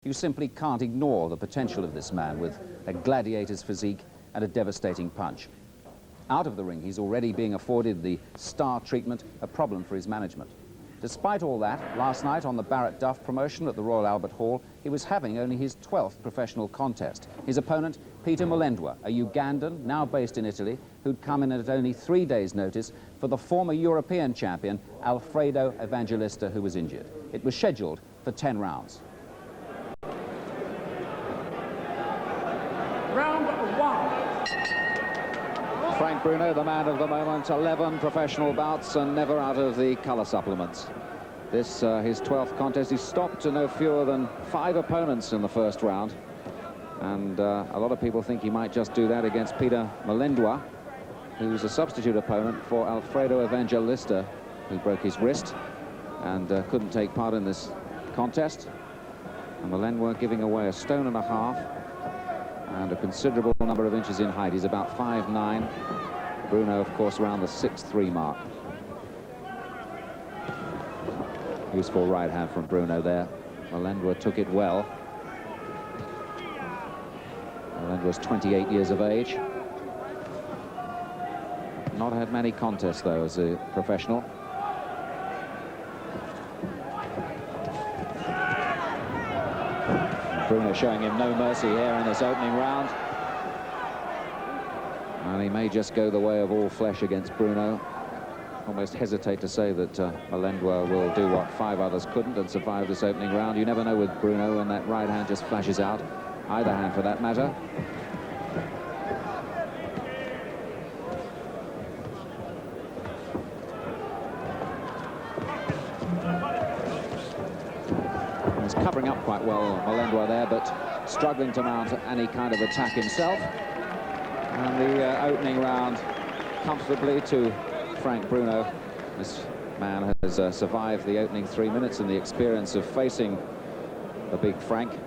You simply can't ignore the potential of this man with a gladiator's physique and a devastating punch. Out of the ring, he's already being afforded the star treatment, a problem for his management. Despite all that, last night on the Barrett Duff promotion at the Royal Albert Hall, he was having only his 12th professional contest. His opponent, Peter Mulindwa, a Ugandan, now based in Italy, who'd come in at only 3 days' notice for the former European champion, Alfredo Evangelista, who was injured. It was scheduled for 10 rounds. Round one. Frank Bruno, the man of the moment, 11 professional bouts and never out of the colour supplements. This, his 12th contest. He stopped to no fewer than 5 opponents in the first round. And a lot of people think he might just do that against Peter Mulindwa, who's a substitute opponent for Alfredo Evangelista, who broke his wrist and couldn't take part in this contest. And Mulindwa giving away 1.5 stones and a considerable number of inches in height. He's about 5'9". Bruno, of course, around the 6'3" mark. Useful right hand from Bruno there. Mulindwa took it well. Mulindwa's 28 years of age. Not had many contests, though, as a professional. Bruno showing him no mercy here in this opening round. And he may just go the way of all flesh against Bruno. Almost hesitate to say that Mulindwa will do what 5 others couldn't and survive this opening round. You never know with Bruno when that right hand just flashes out. Either hand for that matter. He's covering up quite well, Mulindwa there, but struggling to mount any kind of attack himself. And the opening round comfortably to Frank Bruno. This man has survived the opening 3 minutes and the experience of facing the big Frank.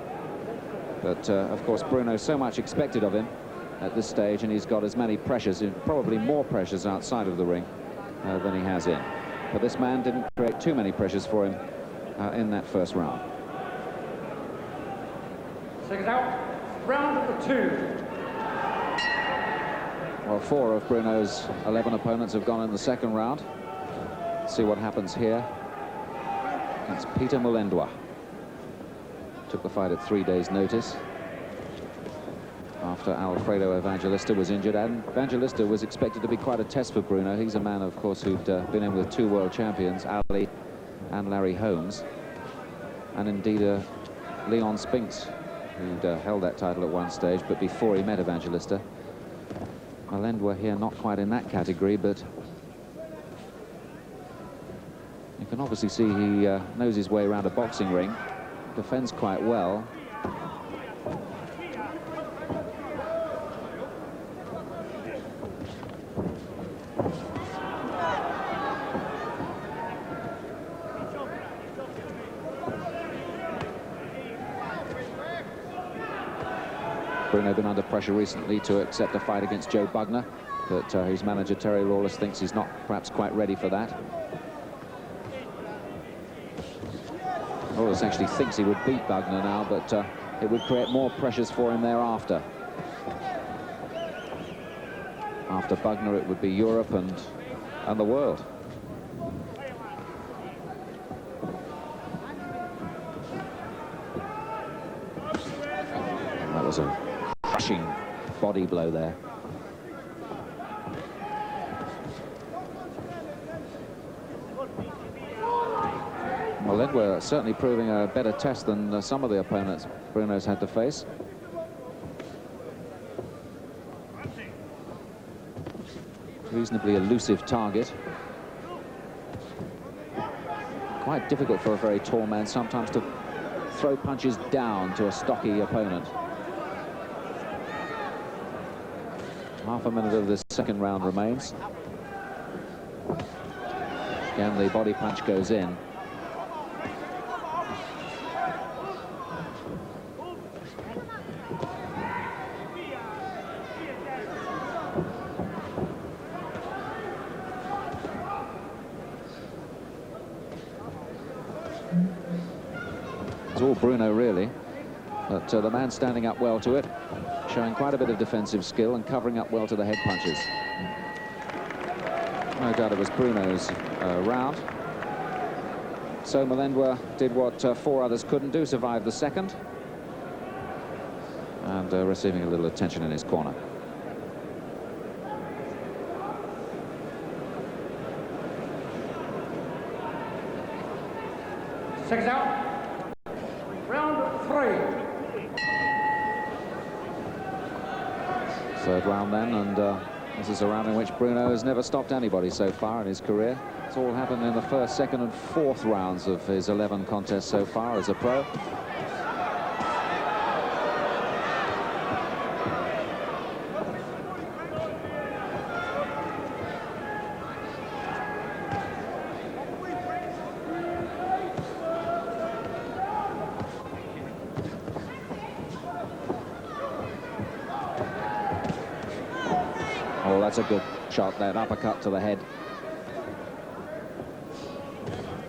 But, of course, Bruno, so much expected of him at this stage, and he's got as many pressures, probably more pressures outside of the ring than he has in. But this man didn't create too many pressures for him in that first round. Second out, round number 2. Well, 4 of Bruno's 11 opponents have gone in the second round. Let's see what happens here. It's Peter Mulindwa. Took the fight at 3 days' notice after Alfredo Evangelista was injured, and Evangelista was expected to be quite a test for Bruno. He's a man, of course, who'd been in with 2 world champions, Ali and Larry Holmes, and indeed Leon Spinks, who'd held that title at one stage, but before he met Evangelista. Mulindwa here not quite in that category, but you can obviously see he knows his way around a boxing ring, defends quite well. Bruno been under pressure recently to accept a fight against Joe Bugner, but his manager Terry Lawless thinks he's not perhaps quite ready for that. Lawless actually thinks he would beat Bugner now, but it would create more pressures for him thereafter. After Bugner, it would be Europe and the world. That was a crushing body blow there. Mulindwa certainly proving a better test than some of the opponents Bruno's had to face. Reasonably elusive target. Quite difficult for a very tall man sometimes to throw punches down to a stocky opponent. Half a minute of this second round remains. Again, the body punch goes in. It's all Bruno, really. But the man standing up well to it, showing quite a bit of defensive skill and covering up well to the head punches. No doubt it was Bruno's round. So Mulindwa did what 4 others couldn't do, survived the second. And receiving a little attention in his corner. Seconds out. Round 3. Third round then, and this is a round in which Bruno has never stopped anybody so far in his career. It's all happened in the first, second and fourth rounds of his 11 contests so far as a pro. Oh, that's a good shot, that uppercut to the head.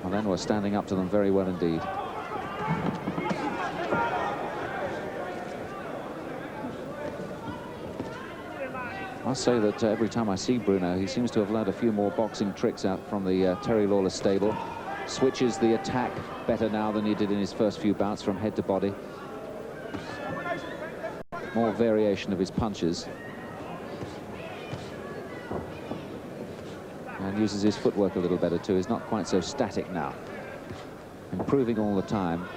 And then we're standing up to them very well indeed. I must say that every time I see Bruno, he seems to have learned a few more boxing tricks out from the Terry Lawless stable. Switches the attack better now than he did in his first few bouts from head to body. More variation of his punches. And uses his footwork a little better too. He's not quite so static now. Improving all the time.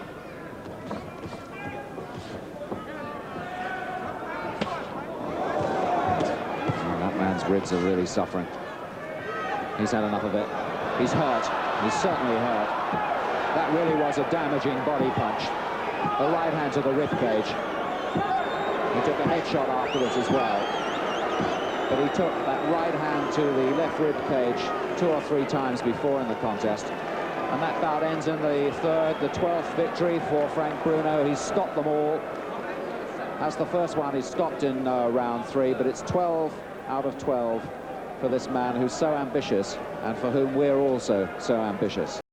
Oh, that man's ribs are really suffering. He's had enough of it. He's hurt. He's certainly hurt. That really was a damaging body punch. The right hand to the rib cage. He took a headshot afterwards as well. But he took that right hand to the left rib cage 2 or 3 times before in the contest. And that bout ends in the 12th victory for Frank Bruno. He's stopped them all. That's the first one he's stopped in round 3, but it's 12 out of 12 for this man who's so ambitious and for whom we're also so ambitious.